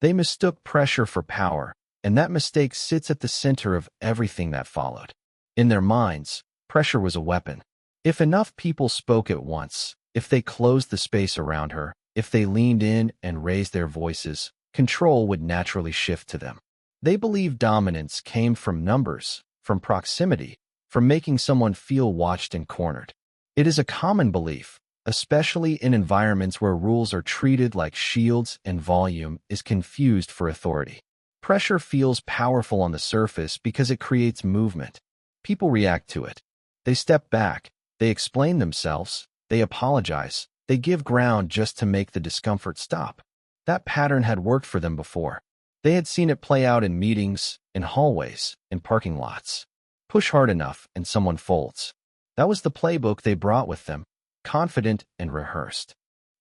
They mistook pressure for power, and that mistake sits at the center of everything that followed. In their minds, pressure was a weapon. If enough people spoke at once, if they closed the space around her, if they leaned in and raised their voices, control would naturally shift to them. They believed dominance came from numbers, from proximity, from making someone feel watched and cornered. It is a common belief, especially in environments where rules are treated like shields and volume is confused for authority. Pressure feels powerful on the surface because it creates movement. People react to it. They step back, they explain themselves, they apologize, they give ground just to make the discomfort stop. That pattern had worked for them before. They had seen it play out in meetings, in hallways, in parking lots. Push hard enough and someone folds. That was the playbook they brought with them, confident and rehearsed.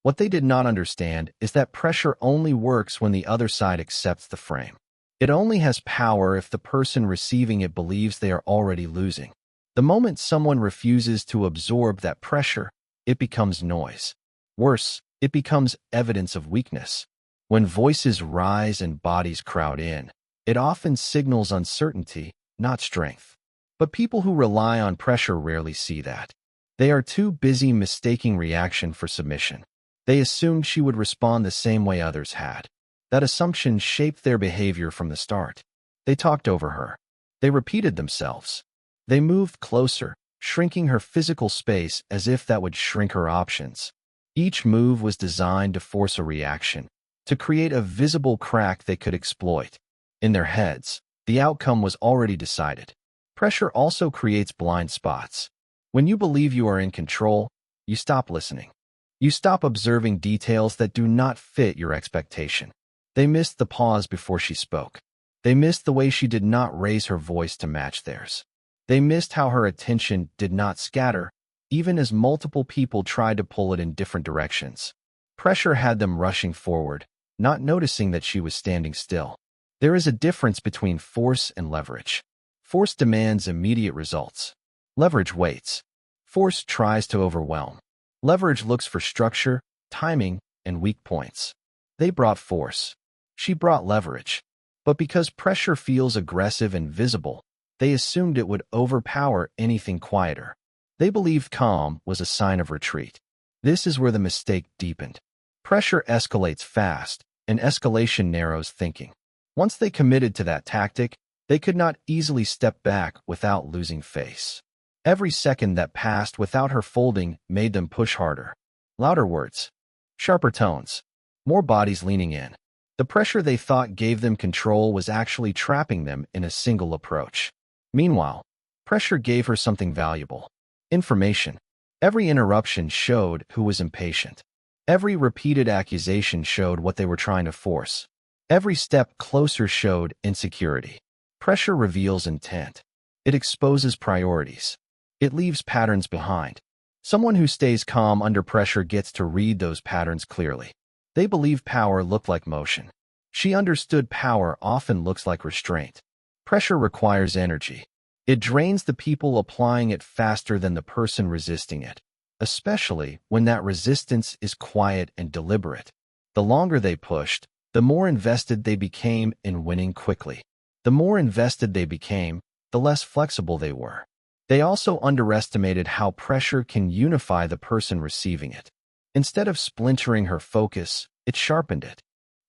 What they did not understand is that pressure only works when the other side accepts the frame. It only has power if the person receiving it believes they are already losing. The moment someone refuses to absorb that pressure, it becomes noise. Worse, it becomes evidence of weakness. When voices rise and bodies crowd in, it often signals uncertainty, not strength. But people who rely on pressure rarely see that. They are too busy mistaking reaction for submission. They assumed she would respond the same way others had. That assumption shaped their behavior from the start. They talked over her. They repeated themselves. They moved closer, shrinking her physical space as if that would shrink her options. Each move was designed to force a reaction, to create a visible crack they could exploit. In their heads, the outcome was already decided. Pressure also creates blind spots. When you believe you are in control, you stop listening. You stop observing details that do not fit your expectation. They missed the pause before she spoke. They missed the way she did not raise her voice to match theirs. They missed how her attention did not scatter, even as multiple people tried to pull it in different directions. Pressure had them rushing forward, not noticing that she was standing still. There is a difference between force and leverage. Force demands immediate results. Leverage waits. Force tries to overwhelm. Leverage looks for structure, timing, and weak points. They brought force. She brought leverage. But because pressure feels aggressive and visible, they assumed it would overpower anything quieter. They believed calm was a sign of retreat. This is where the mistake deepened. Pressure escalates fast, and escalation narrows thinking. Once they committed to that tactic, they could not easily step back without losing face. Every second that passed without her folding made them push harder. Louder words. Sharper tones. More bodies leaning in. The pressure they thought gave them control was actually trapping them in a single approach. Meanwhile, pressure gave her something valuable. Information. Every interruption showed who was impatient. Every repeated accusation showed what they were trying to force. Every step closer showed insecurity. Pressure reveals intent. It exposes priorities. It leaves patterns behind. Someone who stays calm under pressure gets to read those patterns clearly. They believe power looked like motion. She understood power often looks like restraint. Pressure requires energy. It drains the people applying it faster than the person resisting it, especially when that resistance is quiet and deliberate. The longer they pushed, the more invested they became in winning quickly. The more invested they became, the less flexible they were. They also underestimated how pressure can unify the person receiving it. Instead of splintering her focus, it sharpened it.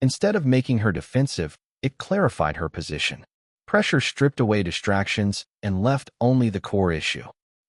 Instead of making her defensive, it clarified her position. Pressure stripped away distractions and left only the core issue.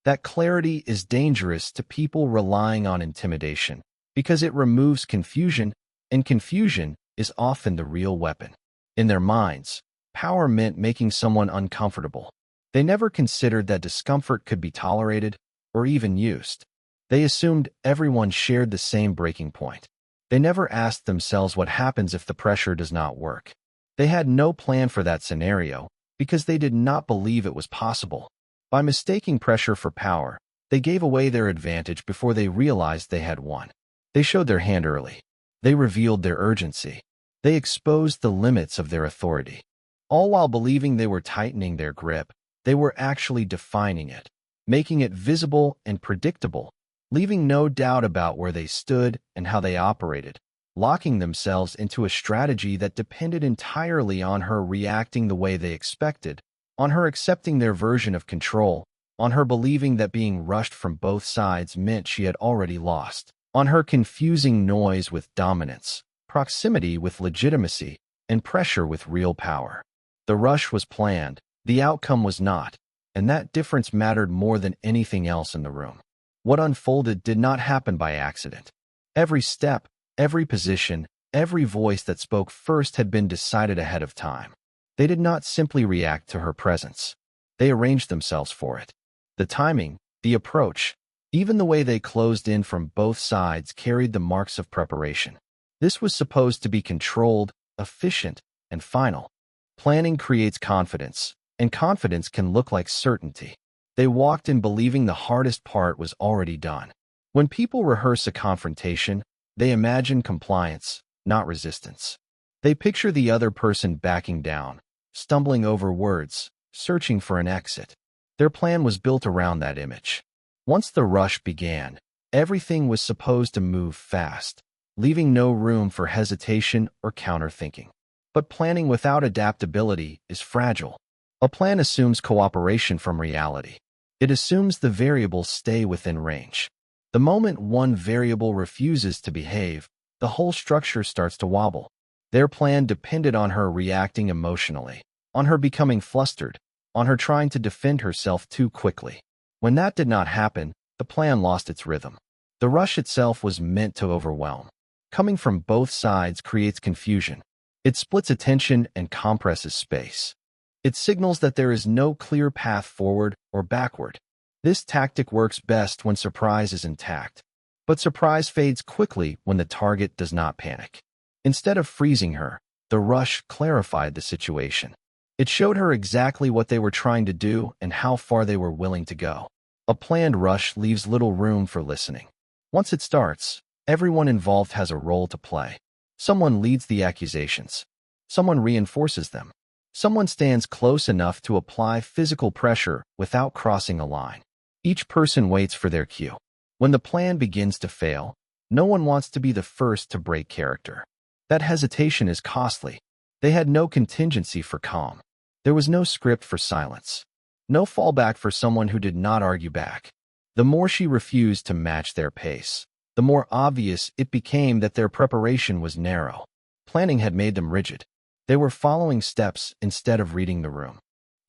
That clarity is dangerous to people relying on intimidation because it removes confusion, and confusion is often the real weapon. In their minds, power meant making someone uncomfortable. They never considered that discomfort could be tolerated or even used. They assumed everyone shared the same breaking point. They never asked themselves what happens if the pressure does not work. They had no plan for that scenario because they did not believe it was possible. By mistaking pressure for power, they gave away their advantage before they realized they had won. They showed their hand early. They revealed their urgency. They exposed the limits of their authority. All while believing they were tightening their grip, they were actually defining it, making it visible and predictable, leaving no doubt about where they stood and how they operated. locking themselves into a strategy that depended entirely on her reacting the way they expected, on her accepting their version of control, on her believing that being rushed from both sides meant she had already lost, on her confusing noise with dominance, proximity with legitimacy, and pressure with real power. The rush was planned, the outcome was not, and that difference mattered more than anything else in the room. What unfolded did not happen by accident. Every step, every position, every voice that spoke first had been decided ahead of time. They did not simply react to her presence. They arranged themselves for it. The timing, the approach, even the way they closed in from both sides carried the marks of preparation. This was supposed to be controlled, efficient, and final. Planning creates confidence, and confidence can look like certainty. They walked in believing the hardest part was already done. When people rehearse a confrontation, they imagine compliance, not resistance. They picture the other person backing down, stumbling over words, searching for an exit. Their plan was built around that image. Once the rush began, everything was supposed to move fast, leaving no room for hesitation or counterthinking. But planning without adaptability is fragile. A plan assumes cooperation from reality. It assumes the variables stay within range. The moment one variable refuses to behave, the whole structure starts to wobble. Their plan depended on her reacting emotionally, on her becoming flustered, on her trying to defend herself too quickly. When that did not happen, the plan lost its rhythm. The rush itself was meant to overwhelm. Coming from both sides creates confusion. It splits attention and compresses space. It signals that there is no clear path forward or backward. This tactic works best when surprise is intact, but surprise fades quickly when the target does not panic. Instead of freezing her, the rush clarified the situation. It showed her exactly what they were trying to do and how far they were willing to go. A planned rush leaves little room for listening. Once it starts, everyone involved has a role to play. Someone leads the accusations. Someone reinforces them. Someone stands close enough to apply physical pressure without crossing a line. Each person waits for their cue. When the plan begins to fail, no one wants to be the first to break character. That hesitation is costly. They had no contingency for calm. There was no script for silence. No fallback for someone who did not argue back. The more she refused to match their pace, the more obvious it became that their preparation was narrow. Planning had made them rigid. They were following steps instead of reading the room.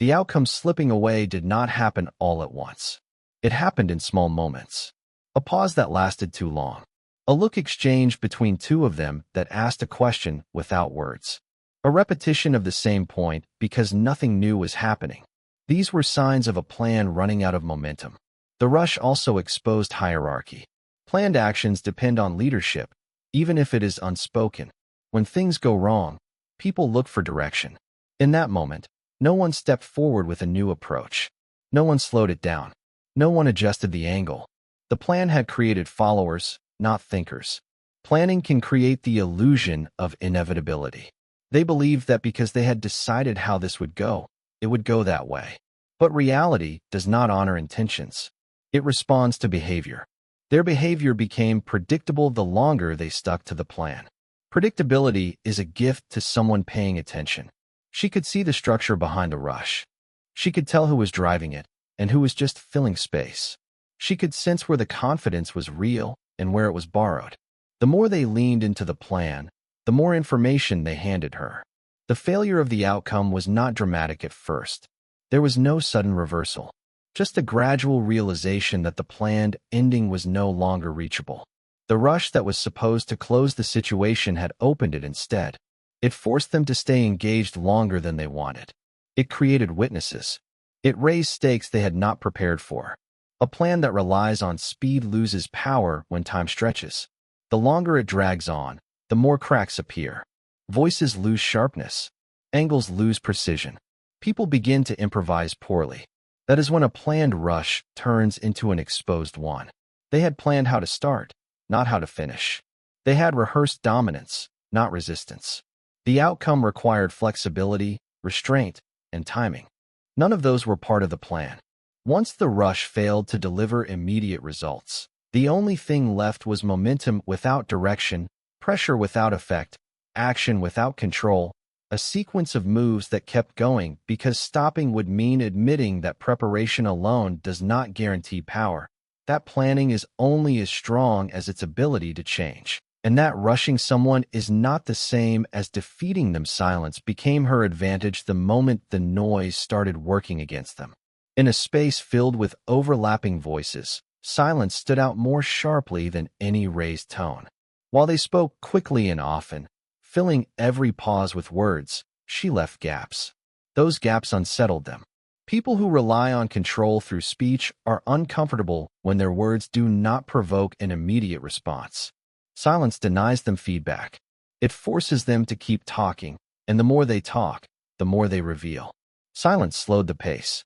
The outcome slipping away did not happen all at once. It happened in small moments. A pause that lasted too long. A look exchanged between two of them that asked a question without words. A repetition of the same point because nothing new was happening. These were signs of a plan running out of momentum. The rush also exposed hierarchy. Planned actions depend on leadership, even if it is unspoken. When things go wrong, people look for direction. In that moment, no one stepped forward with a new approach. No one slowed it down. No one adjusted the angle. The plan had created followers, not thinkers. Planning can create the illusion of inevitability. They believed that because they had decided how this would go, it would go that way. But reality does not honor intentions. It responds to behavior. Their behavior became predictable the longer they stuck to the plan. Predictability is a gift to someone paying attention. She could see the structure behind the rush. She could tell who was driving it and who was just filling space. She could sense where the confidence was real and where it was borrowed. The more they leaned into the plan, the more information they handed her. The failure of the outcome was not dramatic at first. There was no sudden reversal, just a gradual realization that the planned ending was no longer reachable. The rush that was supposed to close the situation had opened it instead. It forced them to stay engaged longer than they wanted. It created witnesses. It raised stakes they had not prepared for. A plan that relies on speed loses power when time stretches. The longer it drags on, the more cracks appear. Voices lose sharpness. Angles lose precision. People begin to improvise poorly. That is when a planned rush turns into an exposed one. They had planned how to start, not how to finish. They had rehearsed dominance, not resistance. The outcome required flexibility, restraint, and timing. None of those were part of the plan. Once the rush failed to deliver immediate results, the only thing left was momentum without direction, Pressure without effect, action without control, a sequence of moves that kept going because stopping would mean admitting that preparation alone does not guarantee power, that planning is only as strong as its ability to change, and that rushing someone is not the same as defeating them. Silence became her advantage the moment the noise started working against them. In a space filled with overlapping voices, silence stood out more sharply than any raised tone. While they spoke quickly and often, filling every pause with words, she left gaps. Those gaps unsettled them. People who rely on control through speech are uncomfortable when their words do not provoke an immediate response. Silence denies them feedback. It forces them to keep talking, and the more they talk, the more they reveal. Silence slowed the pace.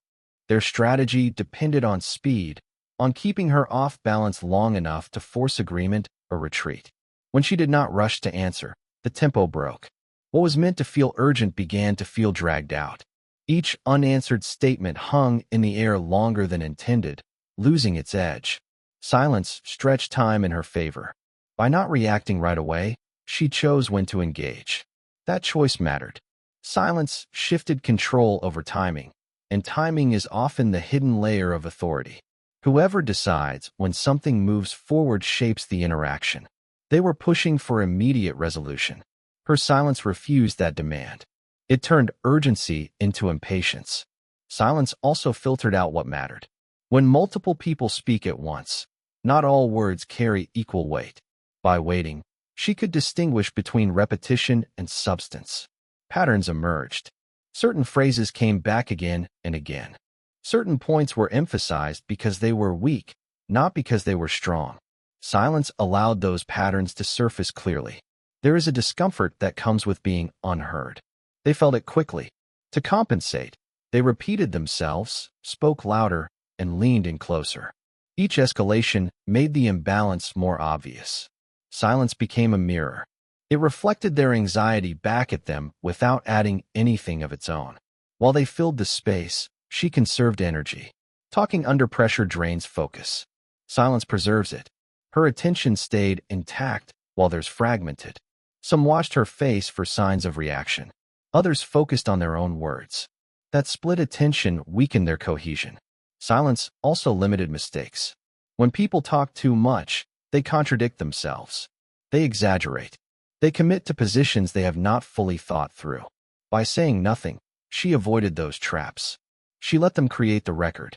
Their strategy depended on speed, on keeping her off balance long enough to force agreement or retreat. When she did not rush to answer, the tempo broke. What was meant to feel urgent began to feel dragged out. Each unanswered statement hung in the air longer than intended, losing its edge. Silence stretched time in her favor. By not reacting right away, she chose when to engage. That choice mattered. Silence shifted control over timing, and timing is often the hidden layer of authority. Whoever decides when something moves forward shapes the interaction. They were pushing for immediate resolution. Her silence refused that demand. It turned urgency into impatience. Silence also filtered out what mattered. When multiple people speak at once, not all words carry equal weight. By waiting, she could distinguish between repetition and substance. Patterns emerged. Certain phrases came back again and again. Certain points were emphasized because they were weak, not because they were strong. Silence allowed those patterns to surface clearly. There is a discomfort that comes with being unheard. They felt it quickly. To compensate, they repeated themselves, spoke louder, and leaned in closer. Each escalation made the imbalance more obvious. Silence became a mirror. It reflected their anxiety back at them without adding anything of its own. While they filled the space, she conserved energy. Talking under pressure drains focus. Silence preserves it. Her attention stayed intact while theirs fragmented. Some watched her face for signs of reaction. Others focused on their own words. That split attention weakened their cohesion. Silence also limited mistakes. When people talk too much, they contradict themselves. They exaggerate. They commit to positions they have not fully thought through. By saying nothing, she avoided those traps. She let them create the record.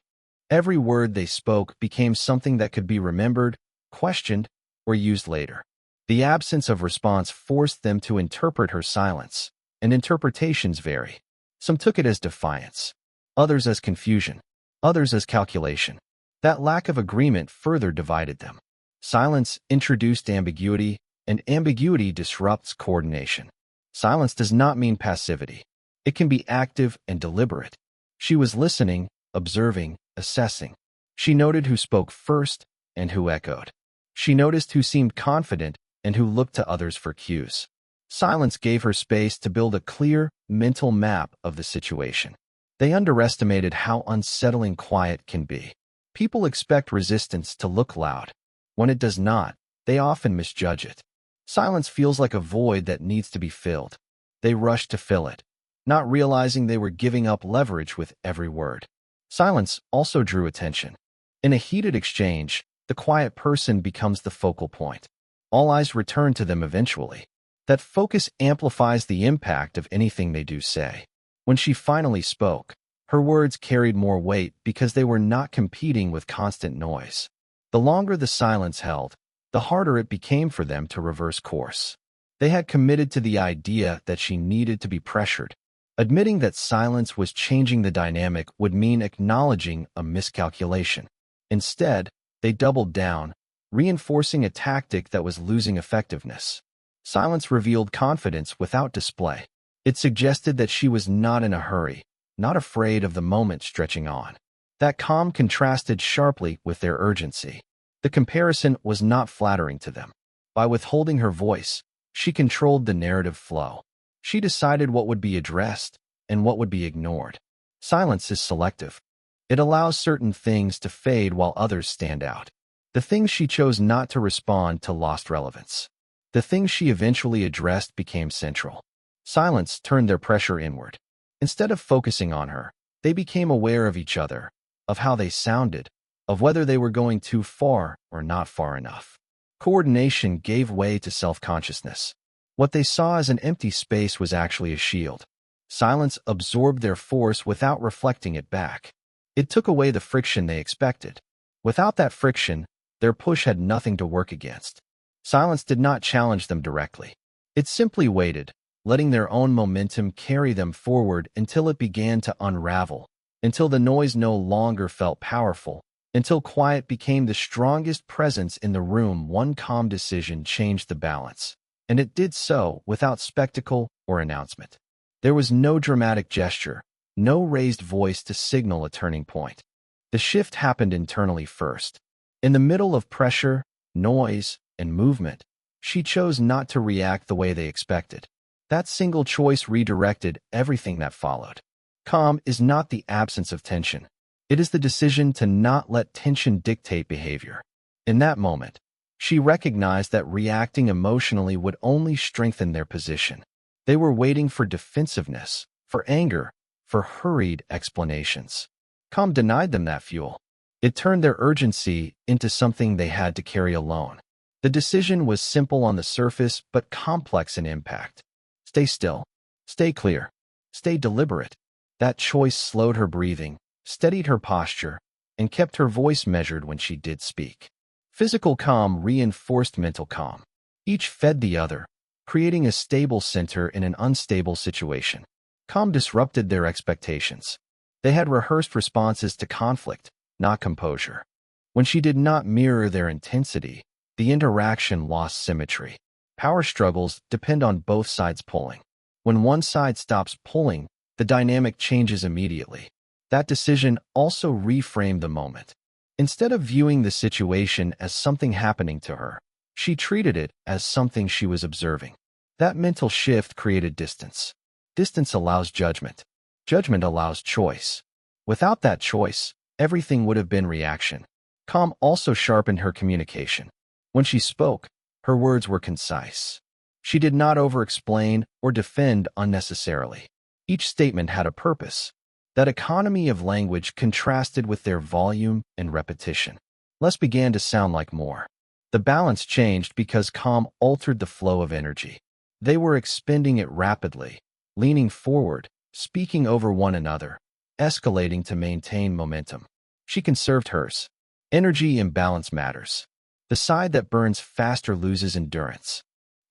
Every word they spoke became something that could be remembered, questioned, or used later. The absence of response forced them to interpret her silence, and interpretations vary. Some took it as defiance, others as confusion, others as calculation. That lack of agreement further divided them. Silence introduced ambiguity, and ambiguity disrupts coordination. Silence does not mean passivity. It can be active and deliberate. She was listening, observing, assessing. She noted who spoke first and who echoed. She noticed who seemed confident and who looked to others for cues. Silence gave her space to build a clear, mental map of the situation. They underestimated how unsettling quiet can be. People expect resistance to look loud. When it does not, they often misjudge it. Silence feels like a void that needs to be filled. They rush to fill it, not realizing they were giving up leverage with every word. Silence also drew attention. In a heated exchange, the quiet person becomes the focal point. All eyes return to them eventually. That focus amplifies the impact of anything they do say. When she finally spoke, her words carried more weight because they were not competing with constant noise. The longer the silence held, the harder it became for them to reverse course. They had committed to the idea that she needed to be pressured. Admitting that silence was changing the dynamic would mean acknowledging a miscalculation. Instead, they doubled down, reinforcing a tactic that was losing effectiveness. Silence revealed confidence without display. It suggested that she was not in a hurry, not afraid of the moment stretching on. That calm contrasted sharply with their urgency. The comparison was not flattering to them. By withholding her voice, she controlled the narrative flow. She decided what would be addressed and what would be ignored. Silence is selective. It allows certain things to fade while others stand out. The things she chose not to respond to lost relevance. The things she eventually addressed became central. Silence turned their pressure inward. Instead of focusing on her, they became aware of each other, of how they sounded, of whether they were going too far or not far enough. Coordination gave way to self-consciousness. What they saw as an empty space was actually a shield. Silence absorbed their force without reflecting it back. It took away the friction they expected. Without that friction, their push had nothing to work against. Silence did not challenge them directly. It simply waited, letting their own momentum carry them forward until it began to unravel, until the noise no longer felt powerful, until quiet became the strongest presence in the room. One calm decision changed the balance, and it did so without spectacle or announcement. There was no dramatic gesture, no raised voice to signal a turning point. The shift happened internally first. In the middle of pressure, noise, and movement, she chose not to react the way they expected. That single choice redirected everything that followed. Calm is not the absence of tension. It is the decision to not let tension dictate behavior. In that moment, she recognized that reacting emotionally would only strengthen their position. They were waiting for defensiveness, for anger, for hurried explanations. Calm denied them that fuel. It turned their urgency into something they had to carry alone. The decision was simple on the surface, but complex in impact. Stay still. Stay clear. Stay deliberate. That choice slowed her breathing, steadied her posture, and kept her voice measured when she did speak. Physical calm reinforced mental calm. Each fed the other, creating a stable center in an unstable situation. Calm disrupted their expectations. They had rehearsed responses to conflict, not composure. When she did not mirror their intensity, the interaction lost symmetry. Power struggles depend on both sides pulling. When one side stops pulling, the dynamic changes immediately. That decision also reframed the moment. Instead of viewing the situation as something happening to her, she treated it as something she was observing. That mental shift created distance. Distance allows judgment. Judgment allows choice. Without that choice, everything would have been reaction. Calm also sharpened her communication. When she spoke, her words were concise. She did not over-explain or defend unnecessarily. Each statement had a purpose. That economy of language contrasted with their volume and repetition. Less began to sound like more. The balance changed because calm altered the flow of energy. They were expending it rapidly, leaning forward, speaking over one another, escalating to maintain momentum. She conserved hers. Energy imbalance matters. The side that burns faster loses endurance.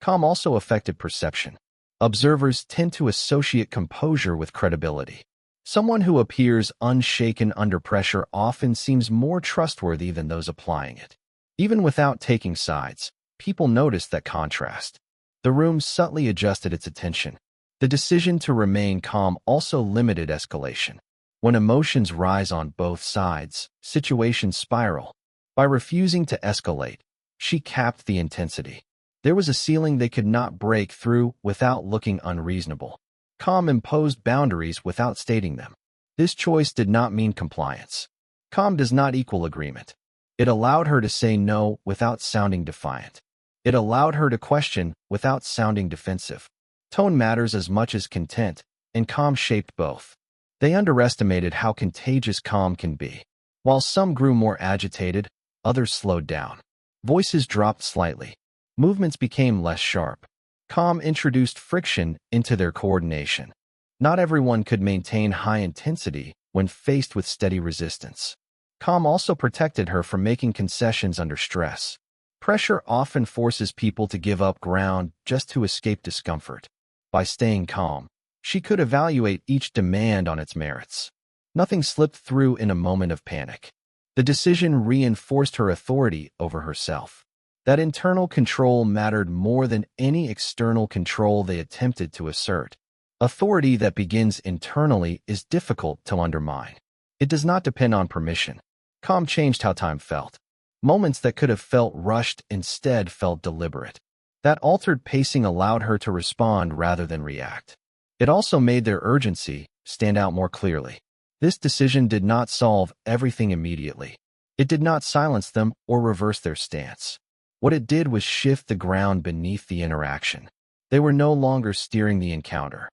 Calm also affected perception. Observers tend to associate composure with credibility. Someone who appears unshaken under pressure often seems more trustworthy than those applying it. Even without taking sides, people noticed that contrast. The room subtly adjusted its attention. The decision to remain calm also limited escalation. When emotions rise on both sides, situations spiral. By refusing to escalate, she capped the intensity. There was a ceiling they could not break through without looking unreasonable. Calm imposed boundaries without stating them. This choice did not mean compliance. Calm does not equal agreement. It allowed her to say no without sounding defiant. It allowed her to question without sounding defensive. Tone matters as much as content, and calm shaped both. They underestimated how contagious calm can be. While some grew more agitated, others slowed down. Voices dropped slightly. Movements became less sharp. Calm introduced friction into their coordination. Not everyone could maintain high intensity when faced with steady resistance. Calm also protected her from making concessions under stress. Pressure often forces people to give up ground just to escape discomfort. By staying calm, she could evaluate each demand on its merits. Nothing slipped through in a moment of panic. The decision reinforced her authority over herself. That internal control mattered more than any external control they attempted to assert. Authority that begins internally is difficult to undermine. It does not depend on permission. Calm changed how time felt. Moments that could have felt rushed instead felt deliberate. That altered pacing allowed her to respond rather than react. It also made their urgency stand out more clearly. This decision did not solve everything immediately. It did not silence them or reverse their stance. What it did was shift the ground beneath the interaction. They were no longer steering the encounter.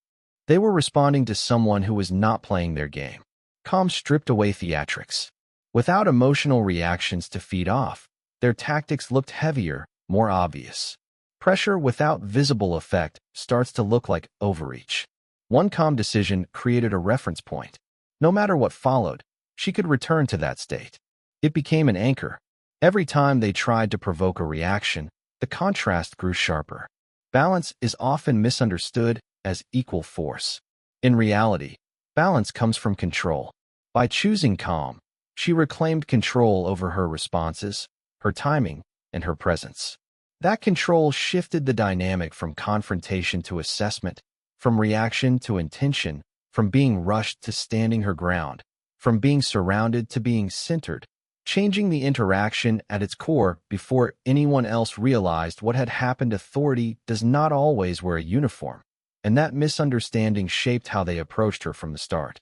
They were responding to someone who was not playing their game. Calm stripped away theatrics. Without emotional reactions to feed off, their tactics looked heavier, more obvious. Pressure without visible effect starts to look like overreach. One calm decision created a reference point. No matter what followed, she could return to that state. It became an anchor. Every time they tried to provoke a reaction, the contrast grew sharper. Balance is often misunderstood as equal force. In reality, balance comes from control. By choosing calm, she reclaimed control over her responses, her timing, and her presence. That control shifted the dynamic from confrontation to assessment, from reaction to intention, from being rushed to standing her ground, from being surrounded to being centered, changing the interaction at its core before anyone else realized what had happened. Authority does not always wear a uniform, and that misunderstanding shaped how they approached her from the start.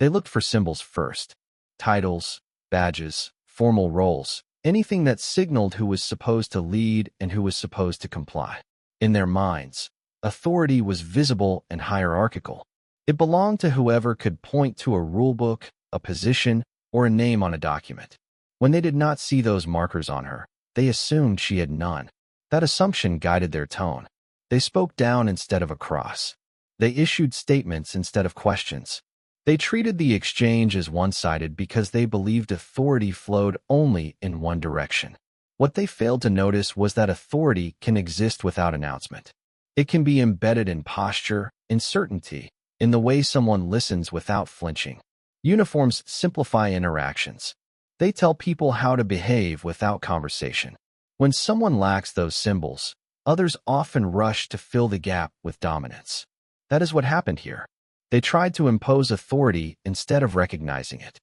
They looked for symbols first: titles, badges, formal roles, anything that signaled who was supposed to lead and who was supposed to comply. In their minds, authority was visible and hierarchical. It belonged to whoever could point to a rulebook, a position, or a name on a document. When they did not see those markers on her, they assumed she had none. That assumption guided their tone. They spoke down instead of across. They issued statements instead of questions. They treated the exchange as one-sided because they believed authority flowed only in one direction. What they failed to notice was that authority can exist without announcement. It can be embedded in posture, in certainty, in the way someone listens without flinching. Uniforms simplify interactions. They tell people how to behave without conversation. When someone lacks those symbols, others often rush to fill the gap with dominance. That is what happened here. They tried to impose authority instead of recognizing it.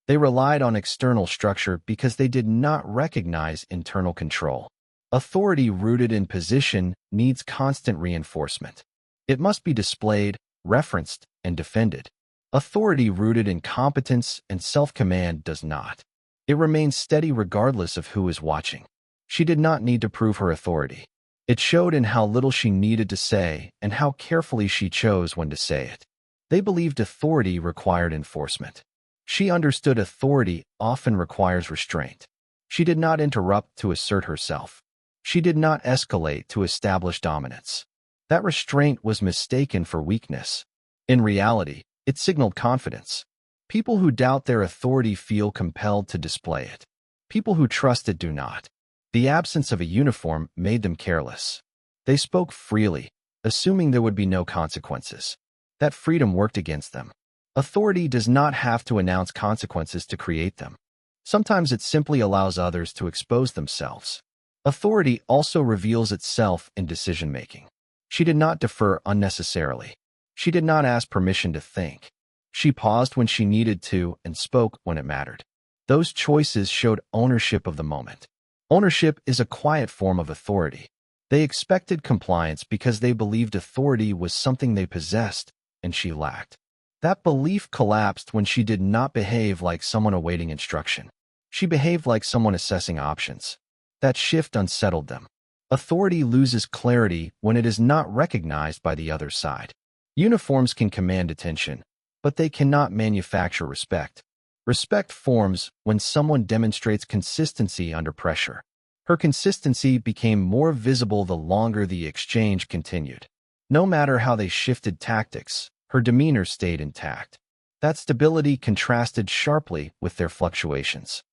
They relied on external structure because they did not recognize internal control. Authority rooted in position needs constant reinforcement. It must be displayed, referenced, and defended. Authority rooted in competence and self-command does not. It remains steady regardless of who is watching. She did not need to prove her authority. It showed in how little she needed to say and how carefully she chose when to say it. They believed authority required enforcement. She understood authority often requires restraint. She did not interrupt to assert herself. She did not escalate to establish dominance. That restraint was mistaken for weakness. In reality, it signaled confidence. People who doubt their authority feel compelled to display it. People who trust it do not. The absence of a uniform made them careless. They spoke freely, assuming there would be no consequences. That freedom worked against them. Authority does not have to announce consequences to create them. Sometimes it simply allows others to expose themselves. Authority also reveals itself in decision-making. She did not defer unnecessarily. She did not ask permission to think. She paused when she needed to and spoke when it mattered. Those choices showed ownership of the moment. Ownership is a quiet form of authority. They expected compliance because they believed authority was something they possessed and she lacked. That belief collapsed when she did not behave like someone awaiting instruction. She behaved like someone assessing options. That shift unsettled them. Authority loses clarity when it is not recognized by the other side. Uniforms can command attention, but they cannot manufacture respect. Respect forms when someone demonstrates consistency under pressure. Her consistency became more visible the longer the exchange continued. No matter how they shifted tactics, her demeanor stayed intact. That stability contrasted sharply with their fluctuations.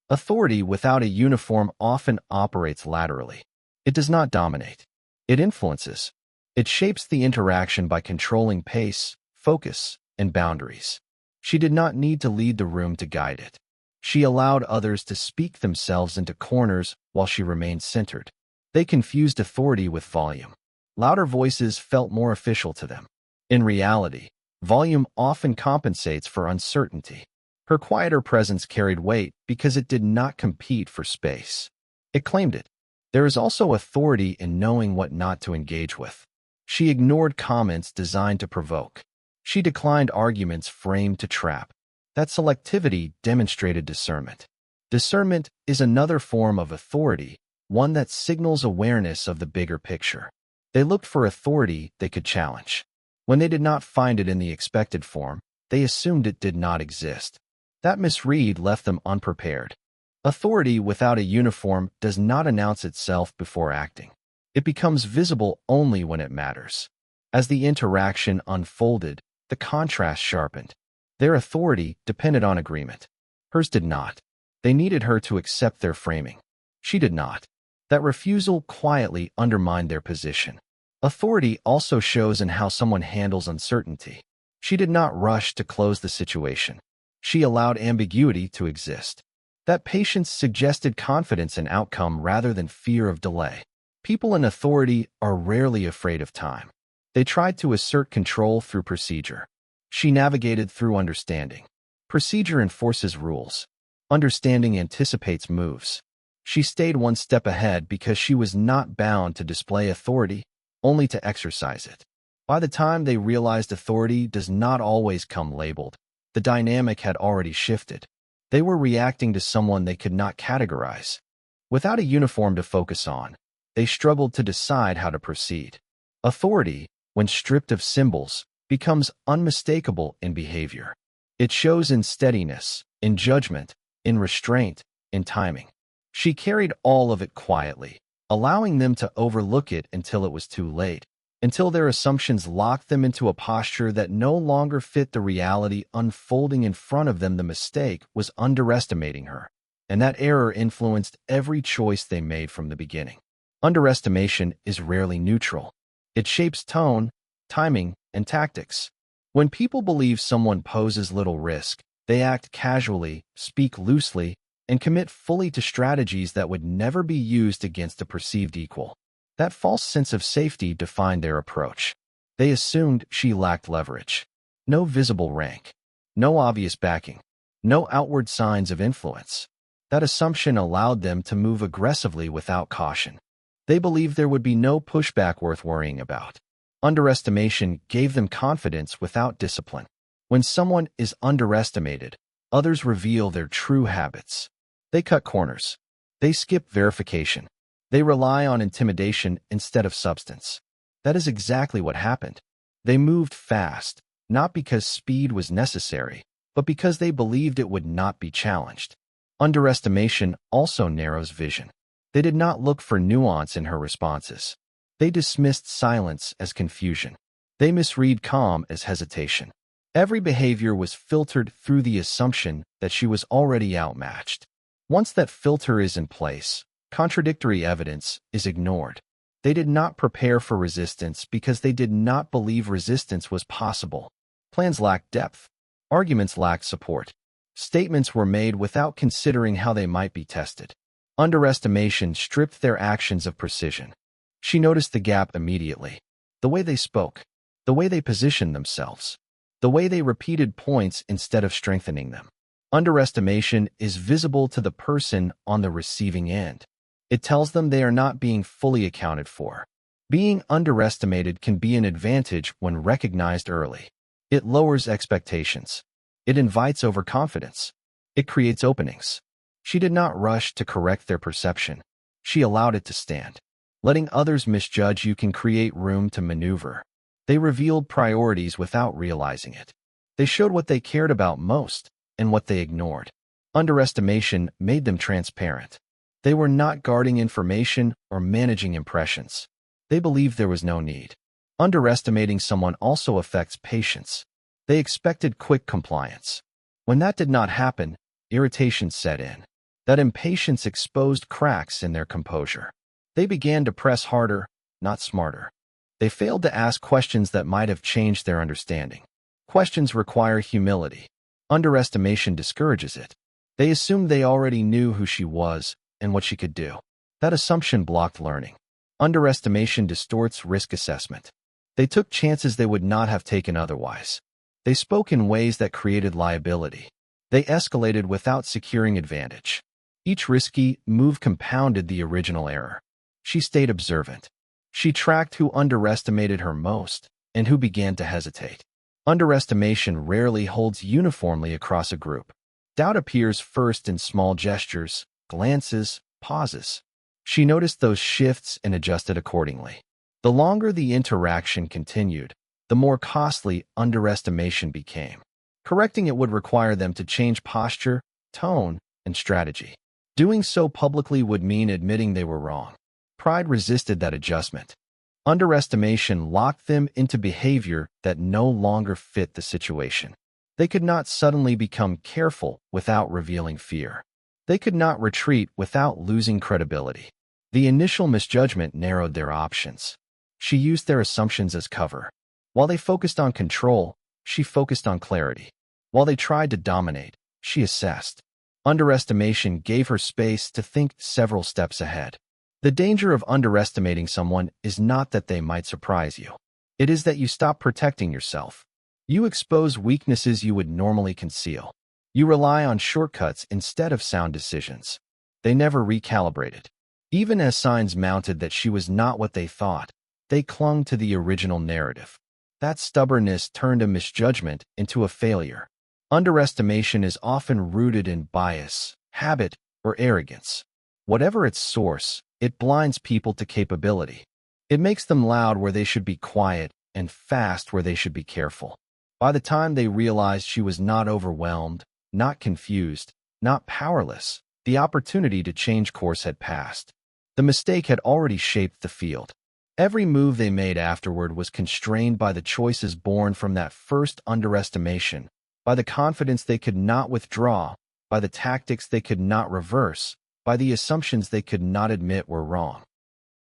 Authority without a uniform often operates laterally. It does not dominate. It influences. It shapes the interaction by controlling pace, focus, and boundaries. She did not need to lead the room to guide it. She allowed others to speak themselves into corners while she remained centered. They confused authority with volume. Louder voices felt more official to them. In reality, volume often compensates for uncertainty. Her quieter presence carried weight because it did not compete for space. It claimed it. There is also authority in knowing what not to engage with. She ignored comments designed to provoke. She declined arguments framed to trap. That selectivity demonstrated discernment. Discernment is another form of authority one that signals awareness of the bigger picture. They looked for authority they could challenge. When they did not find it in the expected form, they assumed it did not exist. That misread left them unprepared. Authority without a uniform does not announce itself before acting. It becomes visible only when it matters. As the interaction unfolded, the contrast sharpened. Their authority depended on agreement. Hers did not. They needed her to accept their framing. She did not. That refusal quietly undermined their position. Authority also shows in how someone handles uncertainty. She did not rush to close the situation. She allowed ambiguity to exist. That patience suggested confidence in outcome rather than fear of delay. People in authority are rarely afraid of time. They tried to assert control through procedure. She navigated through understanding. Procedure enforces rules. Understanding anticipates moves. She stayed one step ahead because she was not bound to display authority, only to exercise it. By the time they realized authority does not always come labeled, the dynamic had already shifted. They were reacting to someone they could not categorize. Without a uniform to focus on, they struggled to decide how to proceed. Authority, when stripped of symbols, becomes unmistakable in behavior. It shows in steadiness, in judgment, in restraint, in timing. She carried all of it quietly, allowing them to overlook it until it was too late, until their assumptions locked them into a posture that no longer fit the reality unfolding in front of them. The mistake was underestimating her, and that error influenced every choice they made from the beginning. Underestimation is rarely neutral. It shapes tone, timing, and tactics. When people believe someone poses little risk, they act casually, speak loosely, and commit fully to strategies that would never be used against a perceived equal. That false sense of safety defined their approach. They assumed she lacked leverage. No visible rank. No obvious backing. No outward signs of influence. That assumption allowed them to move aggressively without caution. They believed there would be no pushback worth worrying about. Underestimation gave them confidence without discipline. When someone is underestimated, others reveal their true habits. They cut corners. They skip verification. They rely on intimidation instead of substance. That is exactly what happened. They moved fast, not because speed was necessary, but because they believed it would not be challenged. Underestimation also narrows vision. They did not look for nuance in her responses. They dismissed silence as confusion. They misread calm as hesitation. Every behavior was filtered through the assumption that she was already outmatched. Once that filter is in place, contradictory evidence is ignored. They did not prepare for resistance because they did not believe resistance was possible. Plans lacked depth. Arguments lacked support. Statements were made without considering how they might be tested. Underestimation stripped their actions of precision. She noticed the gap immediately. The way they spoke, the way they positioned themselves, the way they repeated points instead of strengthening them. Underestimation is visible to the person on the receiving end. It tells them they are not being fully accounted for. Being underestimated can be an advantage when recognized early. It lowers expectations. It invites overconfidence. It creates openings. She did not rush to correct their perception. She allowed it to stand. Letting others misjudge you can create room to maneuver. They revealed priorities without realizing it. They showed what they cared about most and what they ignored. Underestimation made them transparent. They were not guarding information or managing impressions. They believed there was no need. Underestimating someone also affects patience. They expected quick compliance. When that did not happen, irritation set in. That impatience exposed cracks in their composure. They began to press harder, not smarter. They failed to ask questions that might have changed their understanding. Questions require humility. Underestimation discourages it. They assumed they already knew who she was and what she could do. That assumption blocked learning. Underestimation distorts risk assessment. They took chances they would not have taken otherwise. They spoke in ways that created liability. They escalated without securing advantage. Each risky move compounded the original error. She stayed observant. She tracked who underestimated her most and who began to hesitate. Underestimation rarely holds uniformly across a group. Doubt appears first in small gestures, glances, pauses. She noticed those shifts and adjusted accordingly. The longer the interaction continued, the more costly underestimation became. Correcting it would require them to change posture, tone, and strategy. Doing so publicly would mean admitting they were wrong. Pride resisted that adjustment. Underestimation locked them into behavior that no longer fit the situation. They could not suddenly become careful without revealing fear. They could not retreat without losing credibility. The initial misjudgment narrowed their options. She used their assumptions as cover. While they focused on control, she focused on clarity. While they tried to dominate, she assessed. Underestimation gave her space to think several steps ahead. The danger of underestimating someone is not that they might surprise you. It is that you stop protecting yourself. You expose weaknesses you would normally conceal. You rely on shortcuts instead of sound decisions. They never recalibrated. Even as signs mounted that she was not what they thought, they clung to the original narrative. That stubbornness turned a misjudgment into a failure. Underestimation is often rooted in bias, habit, or arrogance. Whatever its source, it blinds people to capability. It makes them loud where they should be quiet and fast where they should be careful. By the time they realized she was not overwhelmed, not confused, not powerless, the opportunity to change course had passed. The mistake had already shaped the field. Every move they made afterward was constrained by the choices born from that first underestimation, by the confidence they could not withdraw, by the tactics they could not reverse, by the assumptions they could not admit were wrong.